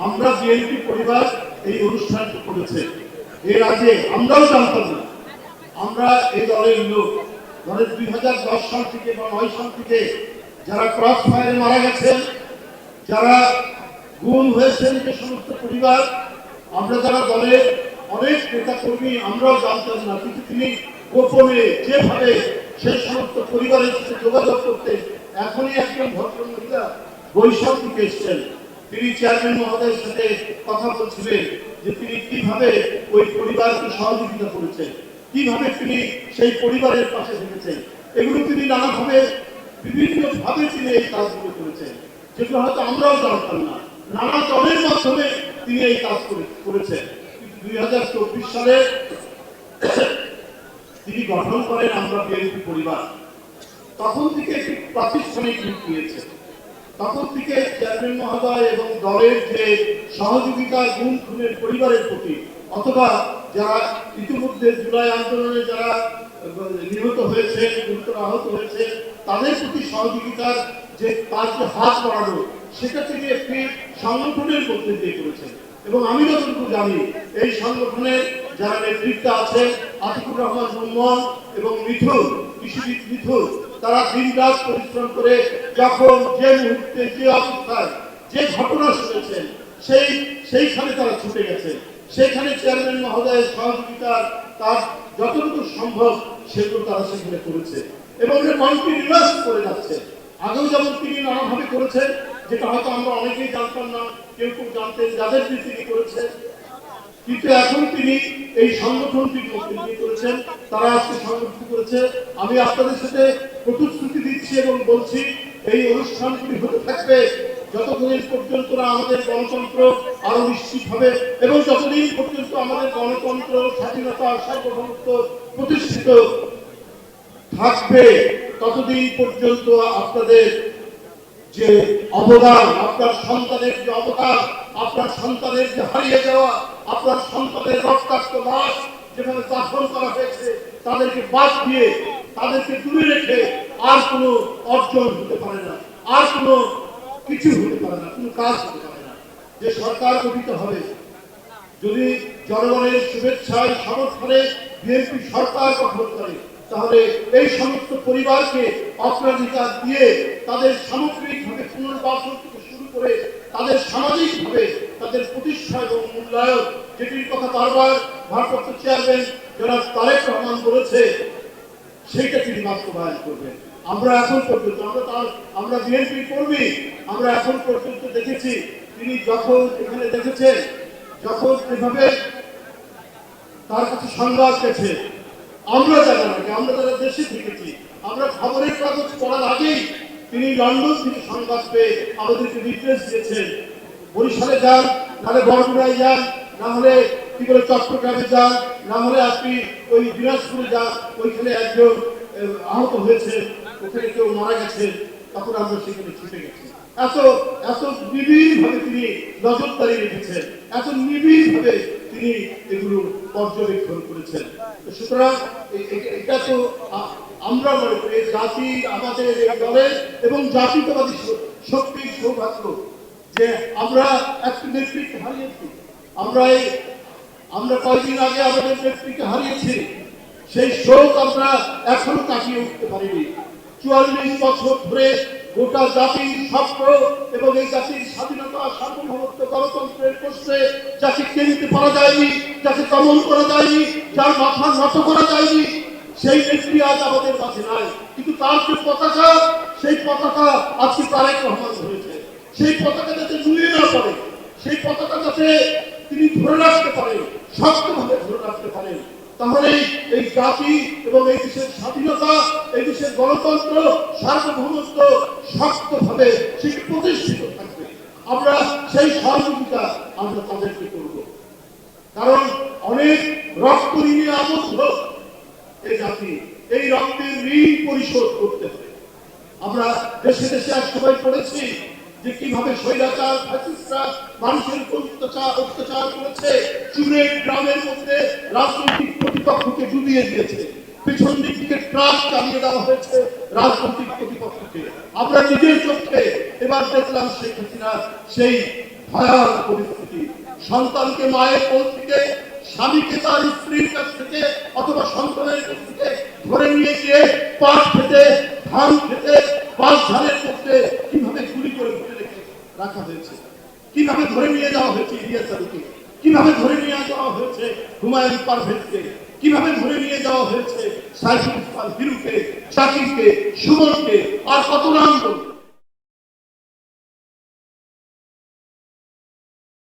আমরা বিএনপি পরিবার এই অনুষ্ঠানটি করেছে। এর আগে আমরাও জানতাম না। আমরা এই দলের লোক, দলের 2010 সাল থেকে বা 9 সাল থেকে যারা ক্রস ফায়ারে মারা গেছেন, যারা গুম হয়েছেন, যে সমস্ত পরিবার, আমরা যারা দলের অনেক নেতা কর্মী আমরাও জানতাম না, কিন্তু তিনি গোপনে যেভাবে সেই সমস্ত পরিবারের সাথে যোগাযোগ করতে, এখনই একজন ভদ্রমহিলা বৈশাখ থেকে এসছেন, তিনি চেয়ারম্যান মহোদয়ের সাথে কথা বলছিলেন যে তিনি কিভাবে ওই পরিবারকে সহযোগিতা করেছেন, কিভাবে তিনি সেই পরিবারের পাশে থেকেছেন। এগুলো তিনি নানাভাবে বিভিন্নভাবে তিনি এই কাজগুলো করেছেন, যেগুলো হয়তো আমরাও জানতাম না। নানা দলের মাধ্যমে তিনি এই কাজ করেছেন। 2024 সালে তিনি গঠন করেন আমরা বিএনপি পরিবার। তখন থেকে একটি প্রাতিষ্ঠানিক রূপ নিয়েছে। তখন থেকে চেয়ারম্যান মহোদয় এবং দলের যে সহযোগিতা গুম খুনের পরিবারের প্রতি, অথবা যারা ইতিমধ্যে জুলাই আন্দোলনে যারা নিহত হয়েছে, গুরুতর আহত হয়েছে, তাদের প্রতি সহযোগিতার যে কাজকে হাত বাড়ানো, সেটা থেকে একটি সংগঠনের মধ্যে দিয়ে করেছেন। এবং আমি যতটুকু জানি, এই সংগঠনের যারা নেতৃত্বে আছে, আতিকুর রহমান মোহাম্মদ এবং মিঠুন, কৃষিবিদ মিঠুন, তারা দিনরাত পরিশ্রম করে যখন যে মুহূর্তে যে অবস্থায় যে ঘটনা শুনেছেন সেইখানে তারা ছুটে গেছে। সেখানে চেয়ারম্যান মহোদয়ের সহযোগিতার তার যতটুকু সম্ভব সেগুলো তারা সেখানে করেছে এবং কন্টিনিউয়াস করে যাচ্ছে। আগেও যেমন তিনি নানাভাবে করেছেন, যেটা হয়তো আমরা অনেকেই জানতাম না, কেউ কেউ জানতেন, যাদের তিনি করেছেন। কিন্তু এখন তিনি এই সংগঠনটির মধ্যে দিয়ে করেছেন, তারা আজকে সংগঠিত করেছে। আমি আপনাদের সাথে প্রতিশ্রুতি দিচ্ছি এবং বলছি, এই অনুষ্ঠানগুলি হতে থাকবে যতদিন পর্যন্ত আমাদের গণতন্ত্র আরো নিশ্চিত হবে এবং যতদিন পর্যন্ত আমাদের গণতন্ত্র, স্বাধীনতা, সার্বভৌমত্ব প্রতিষ্ঠিত থাকবে, ততদিন পর্যন্ত আপনাদের যে অবদান, আপনার সন্তানের যে অবদান, আপনার সন্তানের যে হারিয়ে যাওয়া, আপনার সন্তানের রক্তাক্ত লাশ যেখানে দাফন করা হয়েছে, তাদেরকে বাদ দিয়ে, তাদেরকে দূরে রেখে আর কোনো অর্জন হতে পারে না, আর কোনো কিছু হতে পারে না, কোনো কাজ হতে পারে না। যে সরকার গঠিত হবে, যদি জনগণের শুভেচ্ছায় সমর্থনে বিএনপি সরকার গঠন করে, তাহলে এই সমস্ত পরিবারকে অগ্রাধিকার দিয়ে তাদের সামগ্রিকভাবে পুনর্বাসন থেকে শুরু করে তাদের সামাজিকভাবে তাদের প্রতিষ্ঠা এবং মূল্যায়ন, যেটির কথা বারবার ভারপ্রাপ্ত চেয়ারম্যান জনাব তারেক রহমান বলেছে, সেইটা তিনি বাস্তবায়ন করবেন। আমরা এখন পর্যন্ত আমরা বিএনপি কর্মী, আমরা এখন পর্যন্ত দেখেছি তিনি যখন এখানে দেখেছেন, যখন এভাবে তার কাছে সংবাদ গেছে, আমরা জানা নাকি, আমরা যারা দেশে থেকেছি, আমরা খবরের কাগজ পড়ার আগেই তিনি লন্ডন থেকে সংবাদ পেয়ে আমাদেরকে নির্দেশ দিয়েছেন, বরিশালে যান, নাহলে বরগুনায় যান, না হলে কি বলে চট্টগ্রামে যান, না হলে আপনি ওই দিনাজপুরে যান, ওইখানে একজন আহত হয়েছে, ওখানে কেউ মারা গেছে, তখন আমরা সেখানে ছুটে গেছি। এত এত নিবিড়ভাবে তিনি নজরদারি রেখেছেন, এত নিবিড়ভাবে তিনি এগুলো পর্যবেক্ষণ করেছেন। সুতরাং এটা তো আমরা মনে করি জাতি, আমাদের এই দলের এবং জাতীয়তাবাদী শক্তির সৌভাগ্য যে আমরা একটি নেতৃত্ব হারিয়েছি। আমরা কয়েকদিন আগে আমাদের নেতৃত্বকে হারিয়েছি, সেই শোক আমরা এখনো কাটিয়ে উঠতে পারিনি। ৪৪ বছর ধরে গোটা জাতির স্বপ্ন এবং এই জাতির স্বাধীনতা, সার্বভৌমত্ব, গণতন্ত্রের প্রশ্নে যাকে কেন্দ্রে পারা যায়নি, যাকে দমন করা যায়নি, যার মাথা নত করা যায়নি, সেই নেত্রী আজ আমাদের মাঝে নাই। কিন্তু তার যে পতাকা, সেই পতাকা আজকে তারেক রহমান ধরেছে। সেই পতাকা যাতে নুয়ে না পড়ে, সেই পতাকা যাতে তিনি ধরে রাখতে পারেন, শক্তভাবে ধরে রাখতে পারেন, তাহলে এই জাতি এবং এই দেশের স্বাধীনতা, এই দেশের গণতন্ত্র, সার্বভৌমত্ব শক্তভাবে সেটি প্রতিষ্ঠিত থাকবে। আমরা সেই সহযোগিতা আমরা তাদেরকে করব, কারণ অনেক রক্ত ঋণে আবদ্ধ এই জাতি, এই রক্তের ঋণ পরিশোধ করতে হবে। আমরা দেশে দেশে এক সময় পড়েছি যে কিভাবে স্বৈরাচার ফ্যাসিস্টরা মানুষের অত্যাচার করেছে, চুরের গ্রামের মধ্যে রাজনৈতিক প্রতিপক্ষকে ডুবিয়ে দিয়েছে, পিছন দিক থেকে ট্রাক চালিয়ে দেওয়া হয়েছে রাজনৈতিক প্রতিপক্ষকে। আমরা নিজের চোখে এবার দেখলাম শেখ হাসিনা সেই ভয়াল পরিস্থিতি। সন্তানকে মায়ের কোল থেকে, স্বামীকে তার স্ত্রীর কাছ থেকে অথবা সন্তানের কাছ থেকে ধরে নিয়ে গিয়ে পাট খেতে, ধান খেতে, বাস ধানের মধ্যে কিভাবে গুলি করে ধরে রেখে রাখা হয়েছে, কিভাবে ধরে নিয়ে যাওয়া হয়েছে ইলিয়াস আলীকে, কিভাবে ধরে নিয়ে যাওয়া হয়েছে হুমায়ুন পারভেজকে, কিভাবে ধরে নিয়ে যাওয়া হয়েছে সাইফুল ইসলাম হিরুকে, জাকিরকে, সুমনকে, আর কত নাম বলবো।